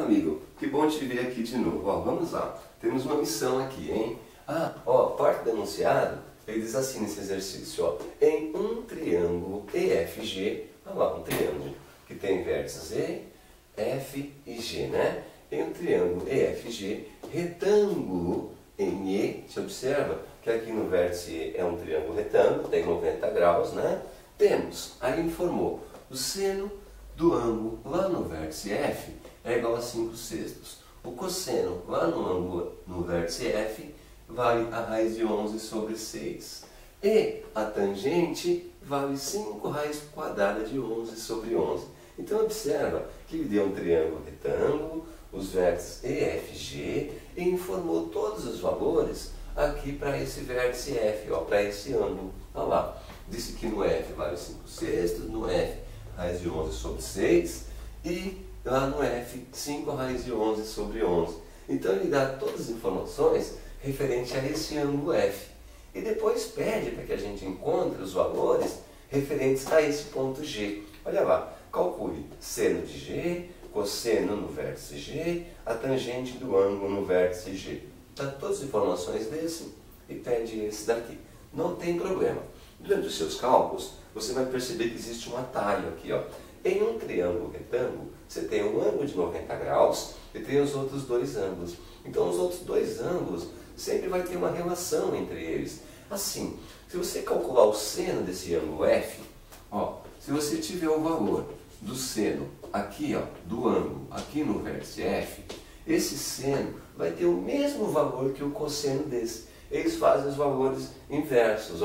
amigo, que bom te ver aqui de novo. Ó, vamos lá, temos uma missão aqui, hein? Parte do enunciado, ele diz assim nesse exercício, ó. Em um triângulo EFG, olha lá, um triângulo que tem vértices E, F e G, né? Em um triângulo EFG, retângulo em E, você observa que aqui no vértice E é um triângulo retângulo, tem 90 graus, né? Temos, aí informou, o seno do ângulo lá no vértice F é igual a 5/6. O cosseno lá no ângulo no vértice F vale a raiz de 11 sobre 6. E a tangente vale 5 raiz quadrada de 11 sobre 11. Então observa que ele deu um triângulo retângulo, os vértices E, F, G, e informou todos os valores aqui para esse vértice F, para esse ângulo. Olha lá, disse que no F vale 5/6, no F raiz de 11 sobre 6 e lá no F 5 raiz de 11 sobre 11. Então ele dá todas as informações referente a esse ângulo F. E depois pede para que a gente encontre os valores referentes a esse ponto G. Olha lá, calcule seno de G, cosseno no vértice G, a tangente do ângulo no vértice G. Dá todas as informações desse e pede esse daqui. Não tem problema. Durante os seus cálculos, você vai perceber que existe um atalho aqui, ó. Em um triângulo retângulo, você tem um ângulo de 90 graus e tem os outros dois ângulos. Então, os outros dois ângulos sempre vai ter uma relação entre eles. Assim, se você calcular o seno desse ângulo F, se você tiver o valor do seno aqui, do ângulo, aqui no vértice F, esse seno vai ter o mesmo valor que o cosseno desse. Eles fazem os valores inversos,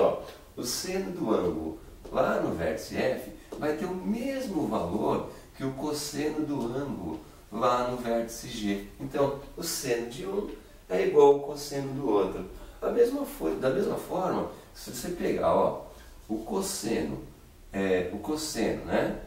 O seno do ângulo lá no vértice F vai ter o mesmo valor que o cosseno do ângulo lá no vértice G. Então, o seno de um é igual ao cosseno do outro. Da mesma forma, se você pegar o cosseno, né,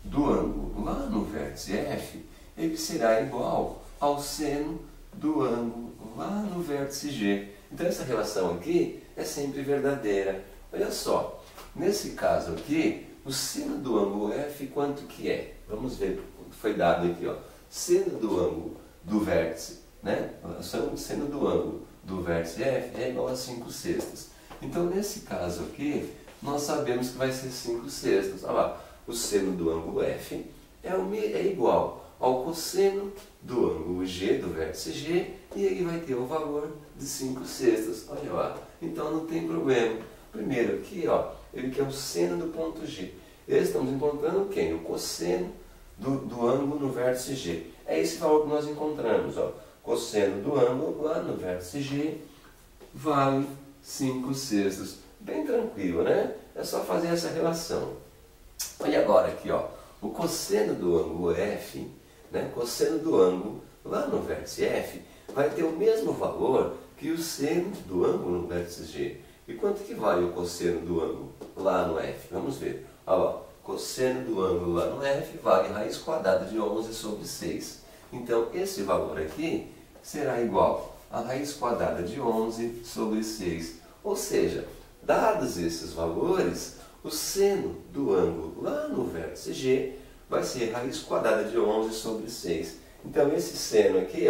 do ângulo lá no vértice F, ele será igual ao seno do ângulo lá no vértice G. Então, essa relação aqui é sempre verdadeira. Olha só, nesse caso aqui, o seno do ângulo F, quanto que é? Vamos ver, foi dado aqui, seno do ângulo do vértice, né? O seno do ângulo do vértice F é igual a 5/6. Então, nesse caso aqui, nós sabemos que vai ser 5/6. Olha lá, o seno do ângulo F é igual ao cosseno do ângulo G, do vértice G, e ele vai ter o valor de 5/6. Olha lá, então não tem problema. Primeiro aqui, ele quer o seno do ponto G. Estamos encontrando quem? O cosseno do ângulo no vértice G. É esse valor que nós encontramos, Cosseno do ângulo lá no vértice G vale 5/6. Bem tranquilo, né? É só fazer essa relação. Olha agora aqui, o cosseno do ângulo F, né? Cosseno do ângulo lá no vértice F vai ter o mesmo valor que o seno do ângulo no vértice G. E quanto que vale o cosseno do ângulo lá no F? Vamos ver. Olha lá, cosseno do ângulo lá no F vale raiz quadrada de 11 sobre 6. Então, esse valor aqui será igual a raiz quadrada de 11 sobre 6. Ou seja, dados esses valores, o seno do ângulo lá no vértice G vai ser raiz quadrada de 11 sobre 6. Então, esse seno aqui,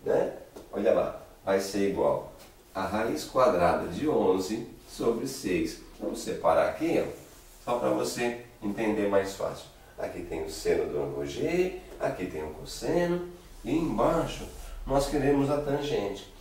né? Olha lá, vai ser igual a raiz quadrada de 11 sobre 6. Vamos separar aqui, só para você entender mais fácil. Aqui tem o seno do ângulo G, aqui tem o cosseno, e embaixo nós queremos a tangente.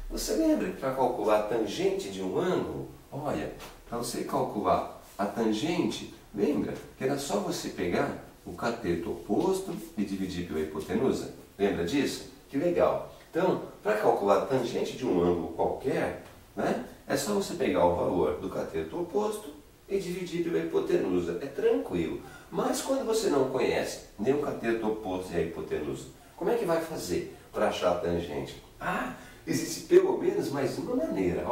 Você lembra que para calcular a tangente de um ângulo, olha, para você calcular a tangente, lembra que era só você pegar o cateto oposto e dividir pela hipotenusa? Lembra disso? Que legal! Então, para calcular a tangente de um ângulo qualquer, né, é só você pegar o valor do cateto oposto e dividir pela hipotenusa. É tranquilo. Mas quando você não conhece nem o cateto oposto e a hipotenusa, como é que vai fazer para achar a tangente? Existe pelo menos mais uma maneira.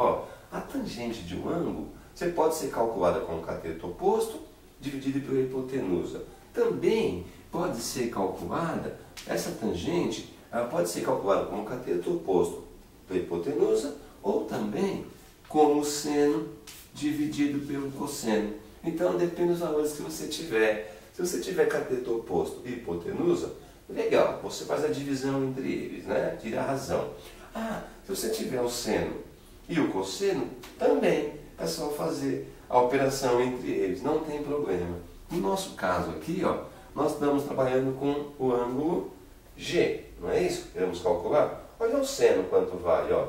A tangente de um ângulo você pode ser calculada com o cateto oposto dividido pela hipotenusa. Também pode ser calculada, essa tangente, ela pode ser calculada com o cateto oposto pela hipotenusa ou também com o seno dividido pelo cosseno. Então depende dos valores que você tiver. Se você tiver cateto oposto e hipotenusa, Legal, você faz a divisão entre eles, né? Tira a razão. Ah, se você tiver o seno e o cosseno, também é só fazer a operação entre eles, não tem problema. No nosso caso aqui, ó, nós estamos trabalhando com o ângulo G, não é isso que queremos calcular? Olha o seno quanto vale, ó.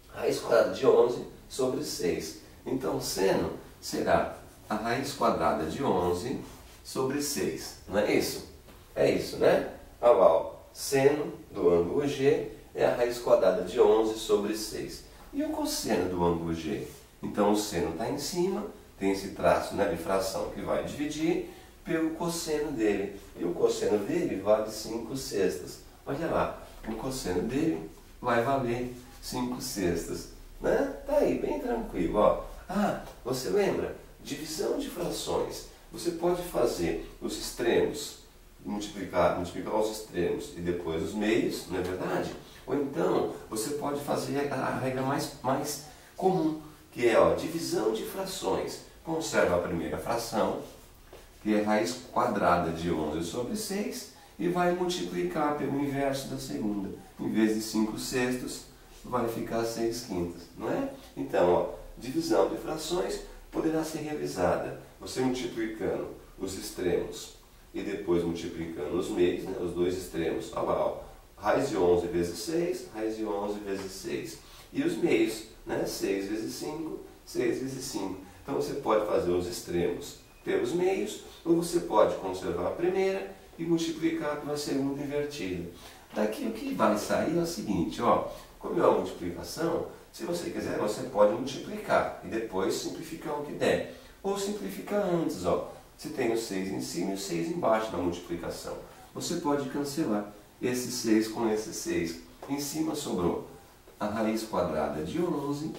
Raiz quadrada de 11 sobre 6. Então, o seno será a raiz quadrada de 11 sobre 6. Não é isso? É isso, né? Olha lá, ó. Seno do ângulo G é a raiz quadrada de 11 sobre 6. E o cosseno do ângulo G? Então, o seno está em cima, tem esse traço, né, de fração que vai dividir pelo cosseno dele. E o cosseno dele vale 5/6. Olha lá, o cosseno dele vai valer 5/6. Né? Tá aí, bem tranquilo. Ó. Ah, você lembra? Divisão de frações. Você pode fazer os extremos, multiplicar os extremos e depois os meios, não é verdade? Ou então, você pode fazer a regra mais comum, que é, ó, divisão de frações. Conserva a primeira fração, que é raiz quadrada de 11 sobre 6, e vai multiplicar pelo inverso da segunda. Em vez de 5/6, vai ficar 6/5, não é? Então, ó, divisão de frações poderá ser realizada você multiplicando os extremos e depois multiplicando os meios, né, os dois extremos. Olha lá, ó, raiz de 11 vezes 6, raiz de 11 vezes 6. E os meios, né, 6 vezes 5, 6 vezes 5. Então você pode fazer os extremos pelos meios, ou você pode conservar a primeira e multiplicar pela segunda invertida. Daqui o que vai sair é o seguinte, ó, como é uma multiplicação, se você quiser, você pode multiplicar e depois simplificar o que der. Ou simplificar antes, ó. Você tem o 6 em cima e o 6 embaixo da multiplicação. Você pode cancelar esse 6 com esse 6. Em cima sobrou a raiz quadrada de 11,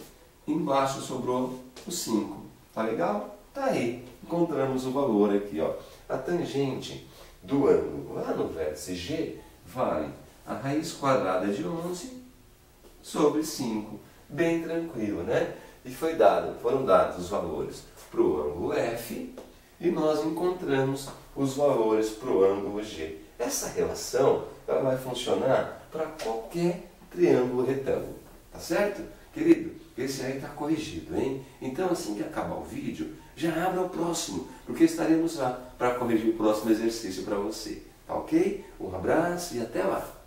embaixo sobrou o 5. Tá legal? Tá aí. Encontramos o valor aqui, ó. A tangente do ângulo lá no vértice G vale a raiz quadrada de 11 sobre 5. Bem tranquilo, né? E foram dados os valores para o ângulo F e nós encontramos os valores para o ângulo G. Essa relação ela vai funcionar para qualquer triângulo retângulo. Tá certo? Querido, esse aí está corrigido, hein? Então, assim que acabar o vídeo, já abra o próximo, porque estaremos lá para corrigir o próximo exercício para você. Tá ok? Um abraço e até lá!